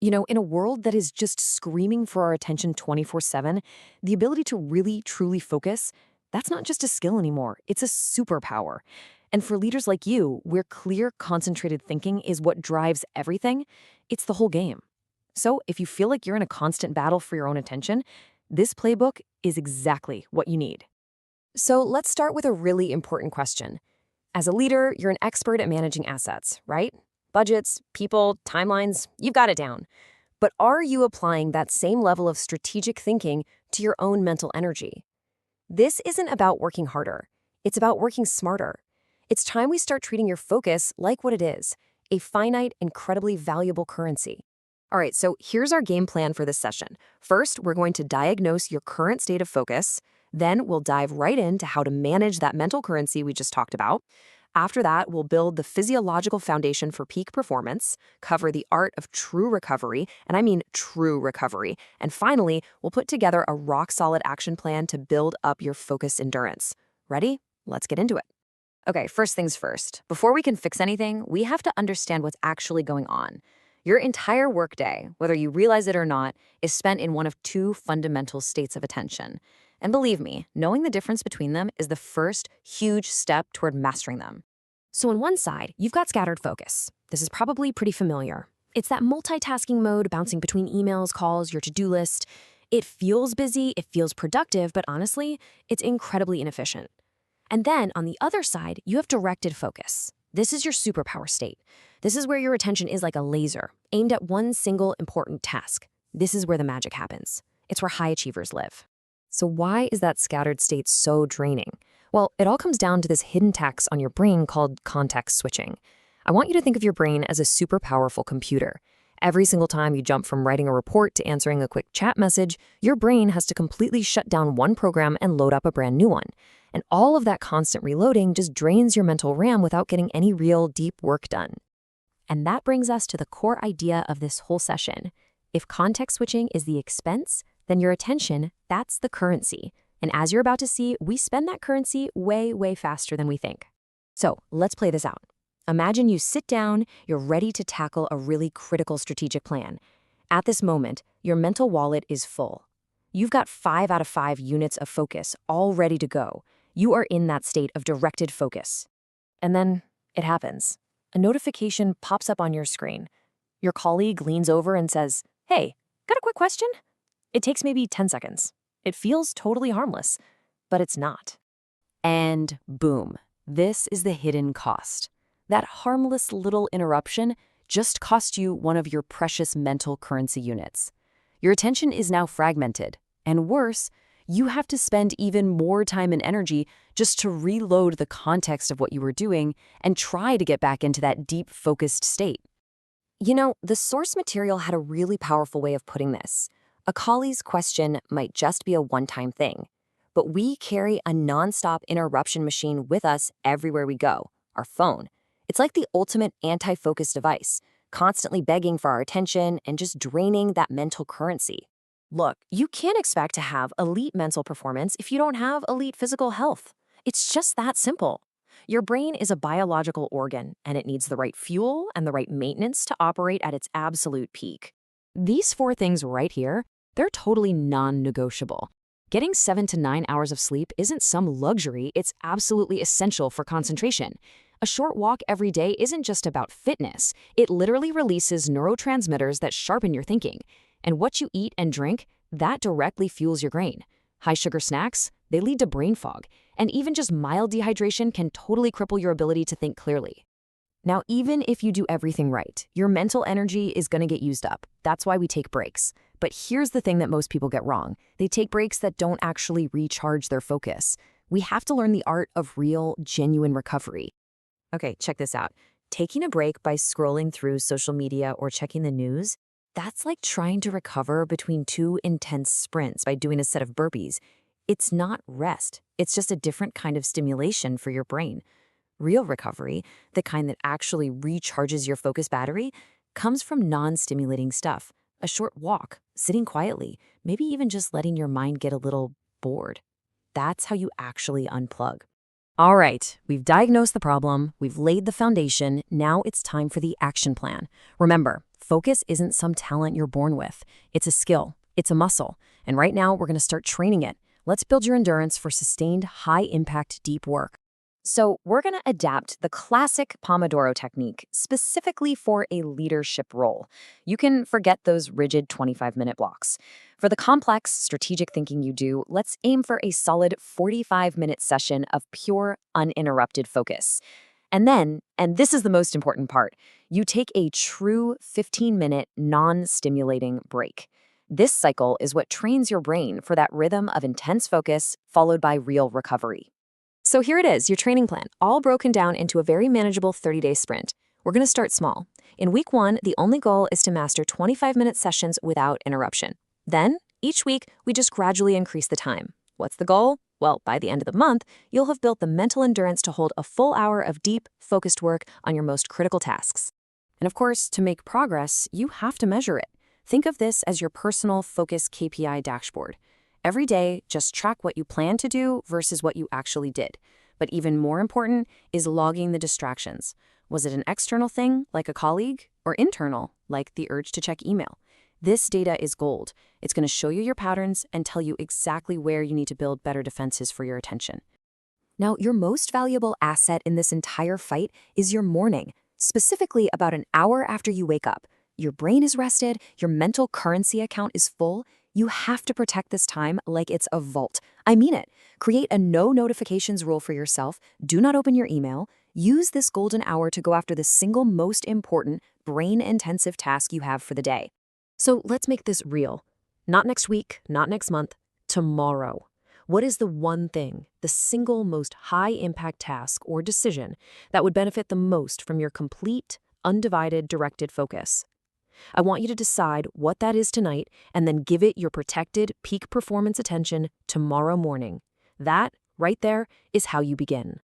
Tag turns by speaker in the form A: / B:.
A: In a world that is just screaming for our attention 24/7, the ability to really, truly focus, that's not just a skill anymore. It's a superpower. And for leaders like you, where clear, concentrated thinking is what drives everything, it's the whole game. So if you feel like you're in a constant battle for your own attention, this playbook is exactly what you need. So let's start with a really important question. As a leader, you're an expert at managing assets, right? Budgets, people, timelines, you've got it down. But are you applying that same level of strategic thinking to your own mental energy? This isn't about working harder. It's about working smarter. It's time we start treating your focus like what it is, a finite, incredibly valuable currency. All right, so here's our game plan for this session. First, we're going to diagnose your current state of focus. Then we'll dive right into how to manage that mental currency we just talked about. After that, we'll build the physiological foundation for peak performance, cover the art of true recovery, and I mean true recovery. And finally, we'll put together a rock-solid action plan to build up your focus endurance. Ready? Let's get into it. Okay, first things first. Before we can fix anything, we have to understand what's actually going on. Your entire workday, whether you realize it or not, is spent in one of two fundamental states of attention. And believe me, knowing the difference between them is the first huge step toward mastering them. So on one side, you've got scattered focus. This is probably pretty familiar. It's that multitasking mode bouncing between emails, calls, your to-do list. It feels busy, it feels productive, but honestly, it's incredibly inefficient. And then on the other side, you have directed focus. This is your superpower state. This is where your attention is like a laser, aimed at one single important task. This is where the magic happens. It's where high achievers live. So why is that scattered state so draining? Well, it all comes down to this hidden tax on your brain called context switching. I want you to think of your brain as a super powerful computer. Every single time you jump from writing a report to answering a quick chat message, your brain has to completely shut down one program and load up a brand new one. And all of that constant reloading just drains your mental RAM without getting any real deep work done. And that brings us to the core idea of this whole session. If context switching is the expense, then your attention, that's the currency. And as you're about to see, we spend that currency way, way faster than we think. So let's play this out. Imagine you sit down, you're ready to tackle a really critical strategic plan. At this moment, your mental wallet is full. You've got 5 out of 5 units of focus all ready to go. You are in that state of directed focus. And then it happens. A notification pops up on your screen. Your colleague leans over and says, "Hey, got a quick question?" It takes maybe 10 seconds. It feels totally harmless, but it's not. And boom, this is the hidden cost. That harmless little interruption just cost you one of your precious mental currency units. Your attention is now fragmented, and worse, you have to spend even more time and energy just to reload the context of what you were doing and try to get back into that deep, focused state. The source material had a really powerful way of putting this. A collie's question might just be a one-time thing, but we carry a nonstop interruption machine with us everywhere we go, our phone. It's like the ultimate anti-focus device, constantly begging for our attention and just draining that mental currency. Look, you can't expect to have elite mental performance if you don't have elite physical health. It's just that simple. Your brain is a biological organ, and it needs the right fuel and the right maintenance to operate at its absolute peak. These 4 things right here, they're totally non-negotiable. Getting 7 to 9 hours of sleep isn't some luxury, it's absolutely essential for concentration. A short walk every day isn't just about fitness. It literally releases neurotransmitters that sharpen your thinking. And what you eat and drink, that directly fuels your brain. High-sugar snacks, they lead to brain fog. And even just mild dehydration can totally cripple your ability to think clearly. Now, even if you do everything right, your mental energy is going to get used up. That's why we take breaks. But here's the thing that most people get wrong. They take breaks that don't actually recharge their focus. We have to learn the art of real, genuine recovery. Okay, check this out. Taking a break by scrolling through social media or checking the news, that's like trying to recover between 2 intense sprints by doing a set of burpees. It's not rest. It's just a different kind of stimulation for your brain. Real recovery, the kind that actually recharges your focus battery, comes from non-stimulating stuff. A short walk, sitting quietly, maybe even just letting your mind get a little bored. That's how you actually unplug. All right, we've diagnosed the problem, we've laid the foundation, now it's time for the action plan. Remember, Focus isn't some talent you're born with. It's a skill. It's a muscle. And right now, we're going to start training it. Let's build your endurance for sustained, high-impact, deep work. So we're going to adapt the classic Pomodoro technique specifically for a leadership role. You can forget those rigid 25-minute blocks. For the complex strategic thinking you do, let's aim for a solid 45-minute session of pure, uninterrupted focus. And then, and this is the most important part, you take a true 15-minute non-stimulating break. This cycle is what trains your brain for that rhythm of intense focus followed by real recovery. So here it is, your training plan, all broken down into a very manageable 30-day sprint. We're going to start small. In week 1, the only goal is to master 25-minute sessions without interruption. Then, each week, we just gradually increase the time. What's the goal? Well, by the end of the month, you'll have built the mental endurance to hold a full hour of deep, focused work on your most critical tasks. And of course, to make progress, you have to measure it. Think of this as your personal focus KPI dashboard. Every day, just track what you plan to do versus what you actually did. But even more important is logging the distractions. Was it an external thing, like a colleague, or internal, like the urge to check email? This data is gold. It's going to show you your patterns and tell you exactly where you need to build better defenses for your attention. Now, your most valuable asset in this entire fight is your morning, specifically about an hour after you wake up. Your brain is rested, your mental currency account is full. You have to protect this time like it's a vault. I mean it. Create a no notifications rule for yourself. Do not open your email. Use this golden hour to go after the single most important, brain-intensive task you have for the day. So let's make this real. Not next week, not next month, tomorrow. What is the one thing, the single most high-impact task or decision that would benefit the most from your complete, undivided, directed focus? I want you to decide what that is tonight and then give it your protected peak performance attention tomorrow morning. That, right there, is how you begin.